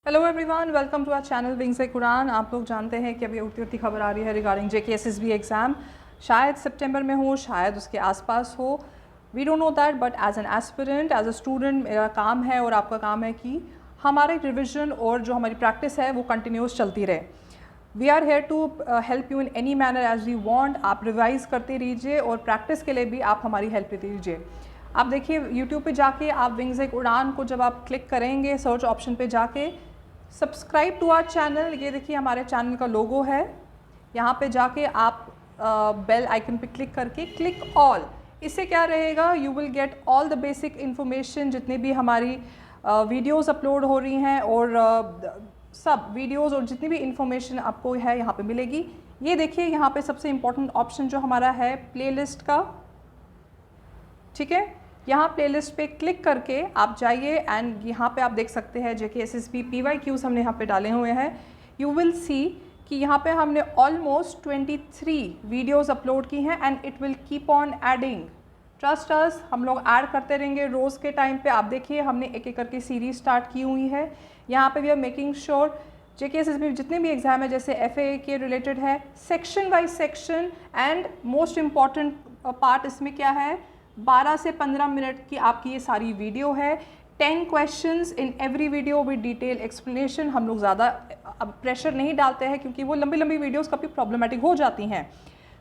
Hello everyone, welcome to our channel wings ए कुरान। आप लोग जानते हैं कि अभी उड़ती खबर आ रही है रिगार्डिंग JKSSB एग्ज़ाम। शायद सितंबर में हो, शायद उसके आसपास हो, we don't know that, but as an aspirant, as a student मेरा काम है और आपका काम है कि हमारे रिविजन और जो हमारी प्रैक्टिस है वो कंटिन्यूस चलती रहे। We are here to help you in any manner as you want. आप रिवाइज करते रहिए और प्रैक्टिस के लिए भी आप हमारी हेल्प लेते रहिए। आप देखिए यूट्यूब पे जाके आप विंग्स ए उड़ान को जब आप क्लिक करेंगे सर्च ऑप्शन पे जाके सब्सक्राइब टू आवर चैनल, ये देखिए हमारे चैनल का लोगो है। यहाँ पे जाके आप बेल आइकन पे क्लिक करके क्लिक ऑल, इससे क्या रहेगा, you will get all the basic information, जितने भी हमारी वीडियोस अपलोड हो रही हैं और सब वीडियोस और जितनी भी इंफॉर्मेशन आपको है यहाँ पे मिलेगी। ये देखिए यहाँ पे सबसे इम्पोर्टेंट ऑप्शन जो हमारा है प्लेलिस्ट का, ठीक है। यहाँ प्लेलिस्ट पे क्लिक करके आप जाइए एंड यहाँ पे आप देख सकते हैं JKSSB PYQs हमने यहाँ पे डाले हुए हैं। यू विल सी कि यहाँ पे हमने ऑलमोस्ट 23 वीडियोस अपलोड की हैं and it will keep on adding. Trust us, हम लोग ऐड करते रहेंगे रोज़ के टाइम पे। आप देखिए हमने एक एक करके सीरीज स्टार्ट की हुई है। यहाँ पे we are making sure JKSSB जितने भी एग्ज़ाम है, जैसे FAA के रिलेटेड है, section by section, and most important part इसमें क्या है, 12 से 15 मिनट की आपकी ये सारी वीडियो है। 10 questions in every video with detail explanation. हम लोग ज़्यादा अब प्रेशर नहीं डालते हैं क्योंकि वो लंबी लंबी वीडियोस काफ़ी प्रॉब्लमेटिक हो जाती हैं।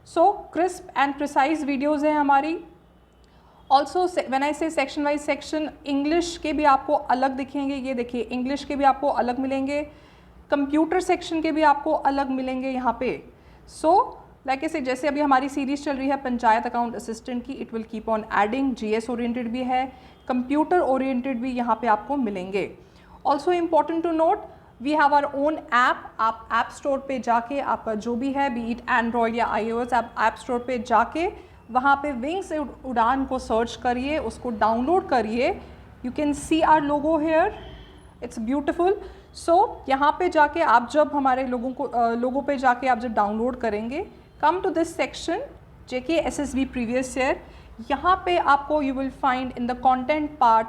सो क्रिस्प एंड प्रिसाइज वीडियोस हैं हमारी। ऑल्सो व्हेन आई से सेक्शन वाइज सेक्शन, इंग्लिश के भी आपको अलग दिखेंगे। ये देखिए इंग्लिश के भी आपको अलग मिलेंगे, कंप्यूटर सेक्शन के भी आपको अलग मिलेंगे यहाँ पे। सो लाइक ऐसे जैसे अभी हमारी सीरीज़ चल रही है पंचायत अकाउंट असिस्टेंट की, it will keep on adding. GS oriented भी है, कंप्यूटर ओरिएंटेड भी यहाँ पे आपको मिलेंगे। Also important to note, we have our own app. आप ऐप स्टोर पे जाके आपका जो भी है, बी इट एंड्रॉयड या iOS, आप ऐप स्टोर पे जाके वहाँ पे विंग्स ए उड़ान को सर्च करिए, उसको डाउनलोड करिए। You can see our logo here, it's beautiful. So यहाँ पे जाके आप जब हमारे लोगों पे जाके आप जब डाउनलोड करेंगे, come to this section JKSSB previous year. यहाँ पे आपको you will find in the content part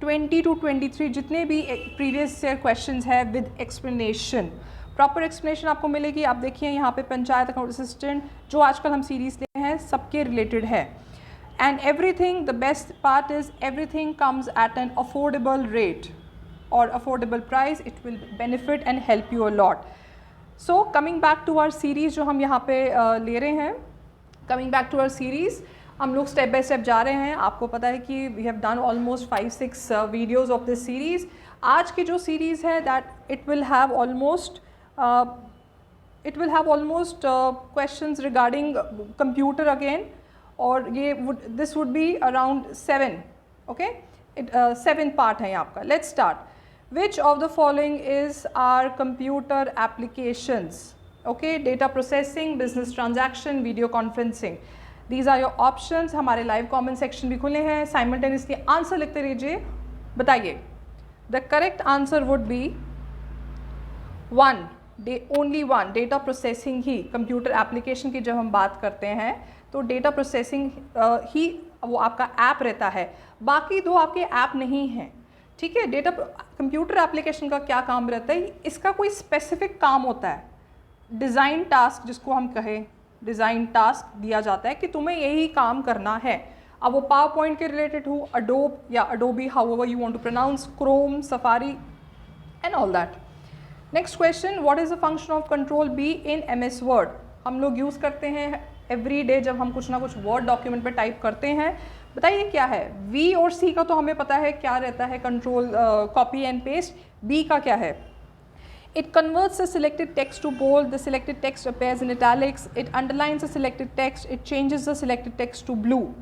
20 to 23 जितने भी प्रीवियस ईयर क्वेश्चंस है विद एक्सप्लेनेशन, प्रॉपर एक्सप्लेनेशन आपको मिलेगी। आप देखिए यहाँ पे पंचायत अकाउंट असिस्टेंट जो आजकल हम सीरीज़ ले हैं सबके रिलेटेड है। And everything, the best part is everything comes at an affordable rate और affordable price. It will benefit and help you a lot. So coming back to our series जो हम यहाँ पे ले रहे हैं, coming back to our series, हम लोग स्टेप बाय स्टेप जा रहे हैं। आपको पता है कि we have done almost 5-6 videos of this series. आज की जो सीरीज़ है that it will have almost questions regarding computer again, और ये this would be around 7, okay, 7 part है आपका। Let's start. Which of the following is our computer applications? Okay, data processing, business transaction, video conferencing. These are your options. हमारे live comment section भी खुले हैं। Simultaneously answer लिखते रहिए, बताइए। The correct answer would be 1, only 1, data processing he. Computer application की जब हम बात करते हैं तो डेटा प्रोसेसिंग ही वो आपका ऐप रहता है, बाकी दो आपके ऐप नहीं हैं, ठीक है। डेटा कंप्यूटर एप्लीकेशन का क्या काम रहता है, इसका कोई स्पेसिफिक काम होता है, डिज़ाइन टास्क जिसको हम कहें, डिज़ाइन टास्क दिया जाता है कि तुम्हें यही काम करना है। अब वो पावर पॉइंट के रिलेटेड हो, अडोब या Adobe, however you want to pronounce, Chrome, Safari and all that. Next question, what is the function of control B in MS Word? हम लोग यूज़ करते हैं एवरी डे जब हम कुछ ना कुछ वर्ड डॉक्यूमेंट पे टाइप करते हैं। बताइए क्या है? V और C का तो हमें पता है क्या रहता है, control copy and paste. B का क्या है? It converts the selected text to bold, the selected text appears in italics, it underlines the selected text, it changes the selected text to blue.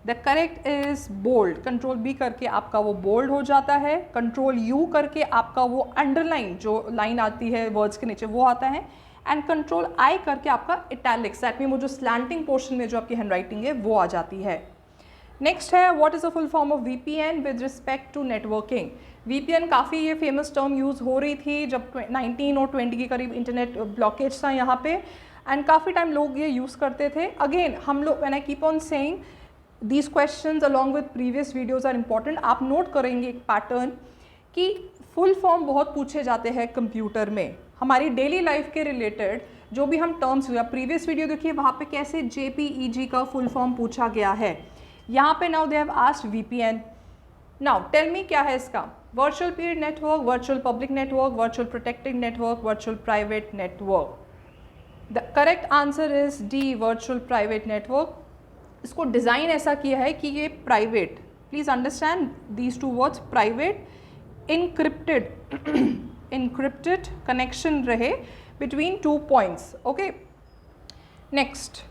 The correct is bold. Control B करके आपका वो bold हो जाता है, control U करके आपका वो underline जो लाइन आती है वर्ड्स के नीचे वो आता है, एंड कंट्रोल I करके आपका इटैलिक्स, दैट मीन वो जो स्लैंटिंग पोर्शन में जो आपकी हैंड राइटिंग है वो आ जाती है। नेक्स्ट है, what is the full form of VPN with respect to networking? VPN काफ़ी ये फेमस टर्म यूज़ हो रही थी जब 19 और 20 के करीब इंटरनेट ब्लॉकेज था यहाँ पे, एंड काफ़ी टाइम लोग ये यूज़ करते थे। अगेन हम लोग, when I keep on saying these questions along with previous videos are important, आप नोट करेंगे एक पैटर्न कि फुल फॉर्म बहुत पूछे जाते हैं कंप्यूटर में, हमारी डेली लाइफ के रिलेटेड जो भी हम टर्म्स हुआ, प्रीवियस वीडियो देखिए वहाँ पे कैसे JPEG का फुल फॉर्म पूछा गया है। यहाँ पे now they have asked VPN। Now tell me क्या है इसका, virtual peer network, virtual public network, virtual protected network, virtual private network. The correct answer is D, virtual private network. इसको डिज़ाइन ऐसा किया है कि ये private, please understand these two words, private encrypted connection रहे between 2 points. Okay. Next,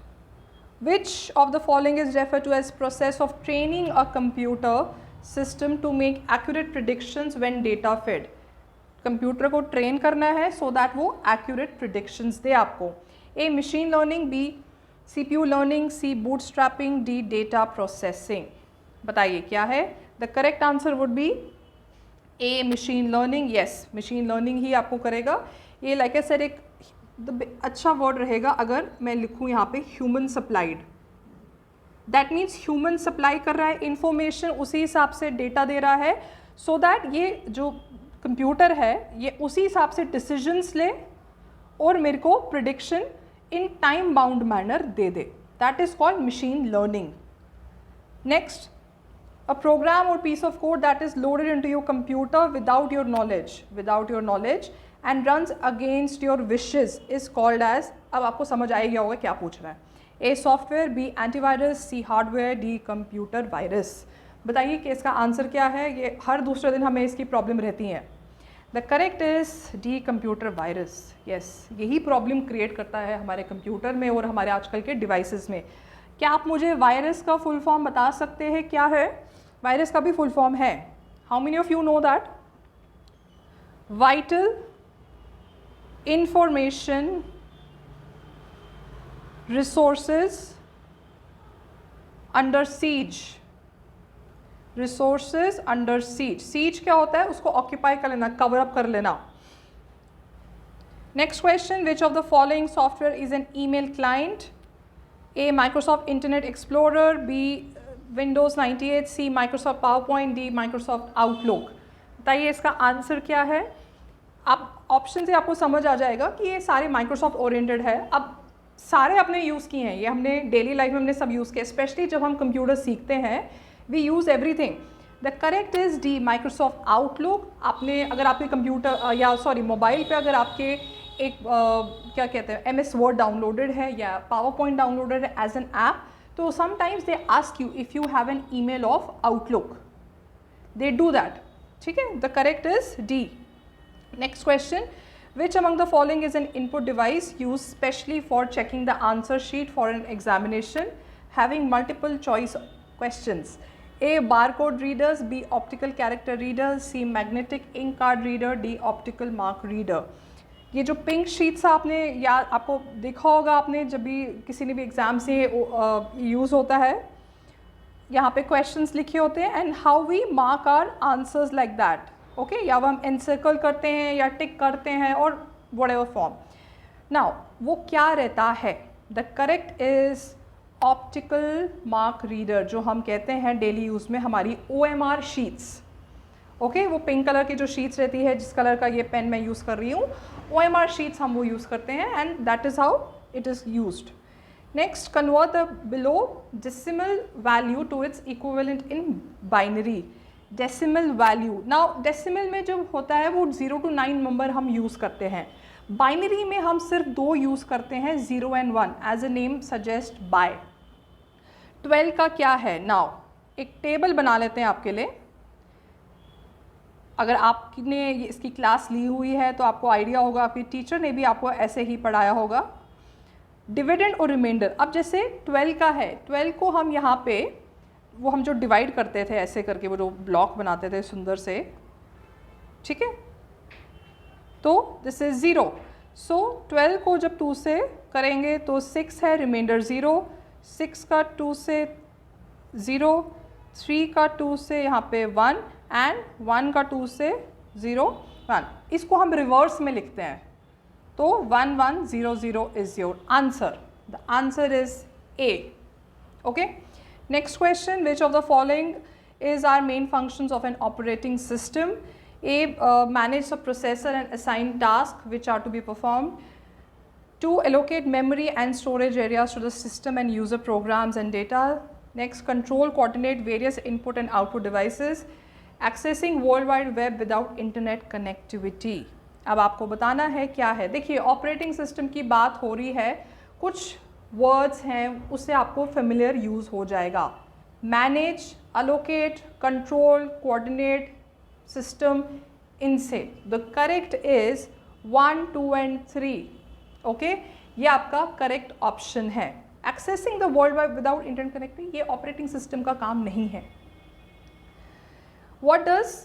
which of the following is referred to as process of training a computer system to make accurate predictions when data fed? Computer को train करना है so that वो accurate predictions दे आपको। A, machine learning, B, CPU learning, C, bootstrapping, D, data processing। बताइए क्या है? The correct answer would be A, machine learning। yes, machine learning ही आपको करेगा। ये लाइक आई सेड एक अच्छा वर्ड रहेगा अगर मैं लिखूँ यहाँ पे human supplied, that means human supply कर रहा है इंफॉर्मेशन, उसी हिसाब से डेटा दे रहा है, सो दैट ये जो कंप्यूटर है ये उसी हिसाब से डिसीजंस ले और मेरे को prediction in time bound manner they they, that is called machine learning. Next, a program or piece of code that is loaded into your computer without your knowledge and runs against your wishes is called as, अब आपको समझ आ गया होगा क्या पूछ रहा है। A, software, B, antivirus, C, hardware, D, computer virus. बताइए कि इसका आंसर क्या है, ये हर दूसरे दिन हमें इसकी प्रॉब्लम रहती है। The correct is D, computer virus. Yes, यही प्रॉब्लम क्रिएट करता है हमारे कंप्यूटर में और हमारे आजकल के डिवाइसेस में। क्या आप मुझे वायरस का फुल फॉर्म बता सकते हैं क्या है? वायरस का भी फुल फॉर्म है, how many of you know that? Vital information resources under siege. Resources under siege, siege क्या होता है? उसको ऑक्यूपाई कर लेना, कवर अप कर लेना। Next question, which of the following software is an email client? A, Microsoft internet explorer, B, Windows 98, C, Microsoft PowerPoint, D, Microsoft outlook. बताइए इसका आंसर क्या है? आप ऑप्शन से आपको समझ आ जाएगा कि ये सारे माइक्रोसॉफ्ट ओरिएंटेड है। अब सारे अपने यूज़ किए हैं, ये हमने डेली लाइफ में हमने सब यूज़ किया, स्पेशली जब हम कंप्यूटर सीखते हैं we use everything. The correct is D, Microsoft Outlook. आपने अगर आपके कंप्यूटर या सॉरी मोबाइल पे अगर आपके एक क्या कहते हैं MS वर्ड डाउनलोडेड है या पावर पॉइंट डाउनलोडेड है एज एन ऐप, तो sometimes they ask you if you have an email of outlook, they do that. ठीक है, the correct is D. Next question, which among the following is an input device used specially for checking the answer sheet for an examination having multiple choice questions? A, barcode readers, B, optical character readers, C, magnetic ink card reader, D, optical mark reader। ये जो pink sheets आपने या आपको देखा होगा, आपने जब भी किसी ने भी एग्ज़ाम से यूज़ होता है, यहाँ पे क्वेश्चंस लिखे होते हैं and how we mark our answers like that. Okay, या वो हम एनसर्कल करते हैं या टिक करते हैं और व्हाटएवर फॉर्म। नाउ वो क्या रहता है? The correct is optical mark reader, जो हम कहते हैं डेली यूज़ में हमारी OMR शीट्स। ओके, वो पिंक कलर की जो शीट्स रहती है, जिस कलर का ये पेन मैं यूज़ कर रही हूँ, OMR शीट्स हम वो यूज़ करते हैं and that is how it is used. Next, convert the below decimal value to its equivalent in binary. Decimal value, now decimal में जो होता है वो 0 to 9 नंबर हम यूज़ करते हैं, बाइनरी में हम सिर्फ 2 यूज़ करते हैं, 0 and 1, as a name suggest by. 12 का क्या है? नाउ एक टेबल बना लेते हैं आपके लिए। अगर आपने इसकी क्लास ली हुई है तो आपको आइडिया होगा, आपकी टीचर ने भी आपको ऐसे ही पढ़ाया होगा। डिविडेंड और रिमाइंडर, अब जैसे 12 का है, 12 को हम यहाँ पे वो हम जो डिवाइड करते थे ऐसे करके, वो जो ब्लॉक बनाते थे सुंदर से, ठीक है, तो दिस इज 0। सो 12 को जब 2 से करेंगे तो 6 है, रिमाइंडर 0, 6 का 2 से 0, 3 का 2 से यहाँ पे 1 एंड 1 का 2 से 0 1। इसको हम रिवर्स में लिखते हैं, तो 1 1 0 0 is your answer. The answer is A। Okay, next question, which of the following is our main functions of an operating system? manage the processor and assign tasks which are to be performed. 2. Allocate memory and storage areas to the system and user programs and data. Next, control, coordinate various input and output devices. Accessing World Wide Web without internet connectivity. अब आपको बताना है क्या है. देखिए operating system की बात हो रही है, कुछ वर्ड्स हैं उससे आपको फेमिलियर यूज़ हो जाएगा. Manage, allocate, control, coordinate, system, इनसे the correct is 1, 2 and 3. Okay, ये आपका करेक्ट ऑप्शन है. Accessing the world wide without internet connectivity ये ऑपरेटिंग सिस्टम का काम नहीं है. What does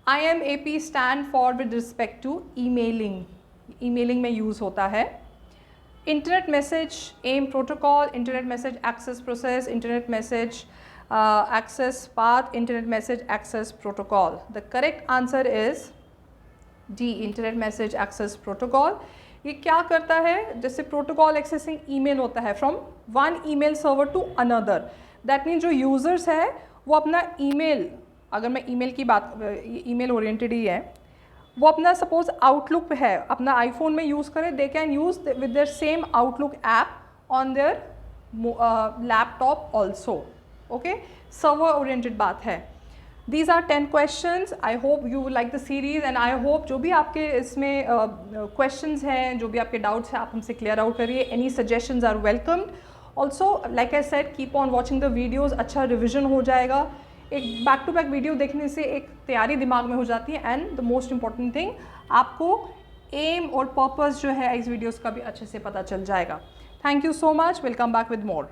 IMAP stand for with respect to emailing? Emailing में यूज़ होता है. Internet message M protocol, internet message access process, internet message access path, internet message access protocol. The correct answer is D, internet message access protocol. ये क्या करता है? जैसे protocol accessing email होता है from one email server to another. That mean जो users है वो अपना ईमेल, अगर मैं ईमेल की बात, ईमेल ओरिएंटेड ही है, वो अपना सपोज आउटलुक है अपना आईफोन में यूज़ करें, they can use with their same outlook app on their laptop also. Okay, server oriented बात है. These are 10 questions. I hope you will like the series and I hope जो भी आपके इसमें questions हैं, जो भी आपके doubts हैं, आप हमसे clear out करिए. Any suggestions are welcomed. Also, like I said, keep on watching the videos. अच्छा revision हो जाएगा. एक back to back video देखने से एक तैयारी दिमाग में हो जाती है. And the most important thing, आपको aim और purpose जो है इस videos का भी अच्छे से पता चल जाएगा. Thank you so much. We'll come back with more.